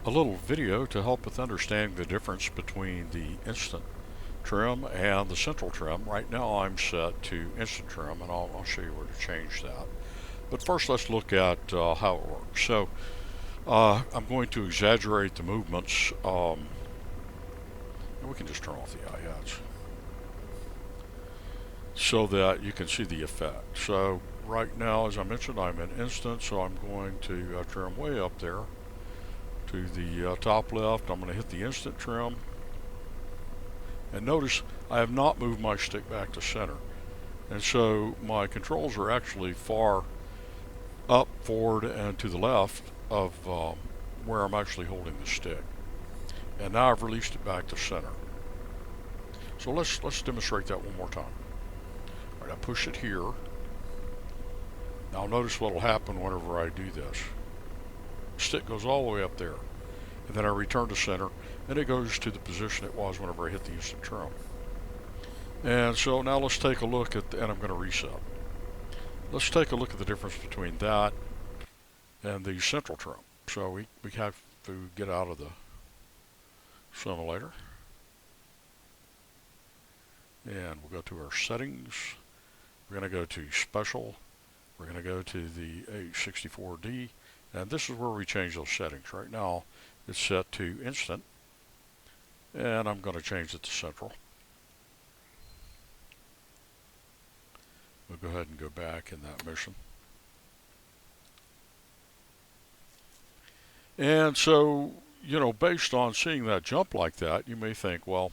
a little video to help with understanding the difference between the instant trim and the central trim. Right now I'm set to instant trim, and I'll show you where to change that. But first let's look at how it works. So I'm going to exaggerate the movements, and we can just turn off the IHs so that you can see the effect. So right now, as I mentioned, I'm in instant, so I'm going to trim way up there to the top left. I'm going to hit the instant trim, and notice I have not moved my stick back to center, and so my controls are actually far up, forward, and to the left of where I'm actually holding the stick. And now I've released it back to center. So let's demonstrate that one more time. All right, I push it here. Now notice what will happen whenever I do this. Stick goes all the way up there, and then I return to center, and it goes to the position it was whenever I hit the instant trim. And so now let's take a look at, and I'm going to reset. Let's take a look at the difference between that and the central trim. So we have to get out of the simulator, and we'll go to our settings. We're going to go to special. We're going to go to the AH-64D, and this is where we change those settings. Right now it's set to instant, and I'm going to change it to central. We'll go ahead and go back in that mission. And so, you know, based on seeing that jump like that, you may think, well,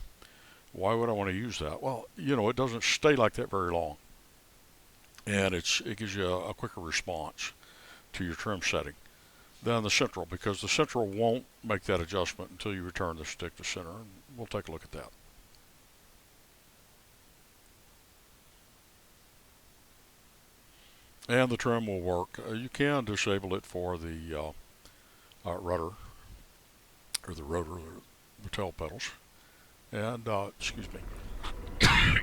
why would I want to use that? Well, you know, it doesn't stay like that very long, and it gives you a quicker response to your trim setting than the central, because the central won't make that adjustment until you return the stick to center, and we'll take a look at that. And the trim will work. You can disable it for the rudder, or the rotor, or the tail pedals. And, excuse me, turn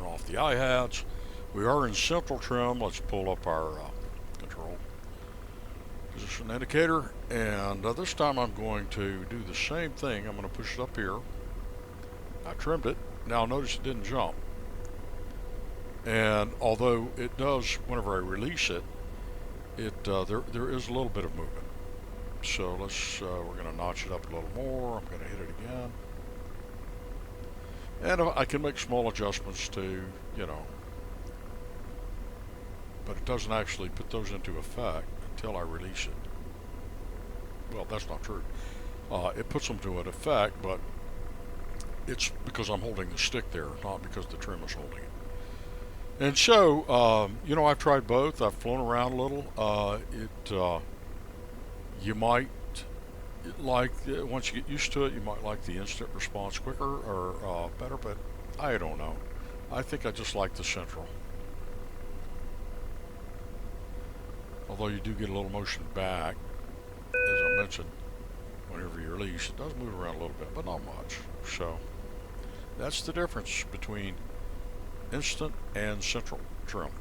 off the IHATs. We are in central trim. Let's pull up our control position indicator, and this time I'm going to do the same thing. I'm going to push it up here. I trimmed it. Now notice it didn't jump, and although it does whenever I release it, there is a little bit of movement. So we're going to notch it up a little more. I'm going to hit it again, and I can make small adjustments to, you know, but it doesn't actually put those into effect until I release it. Well, that's not true. It puts them to an effect, but it's because I'm holding the stick there, not because the trim is holding it. And so, you know, I've tried both. I've flown around a little. You might like, once you get used to it, you might like the instant response quicker or better, but I don't know. I think I just like the central. Although you do get a little motion back, as I mentioned, whenever you release, it does move around a little bit, but not much. So that's the difference between instant and central trim.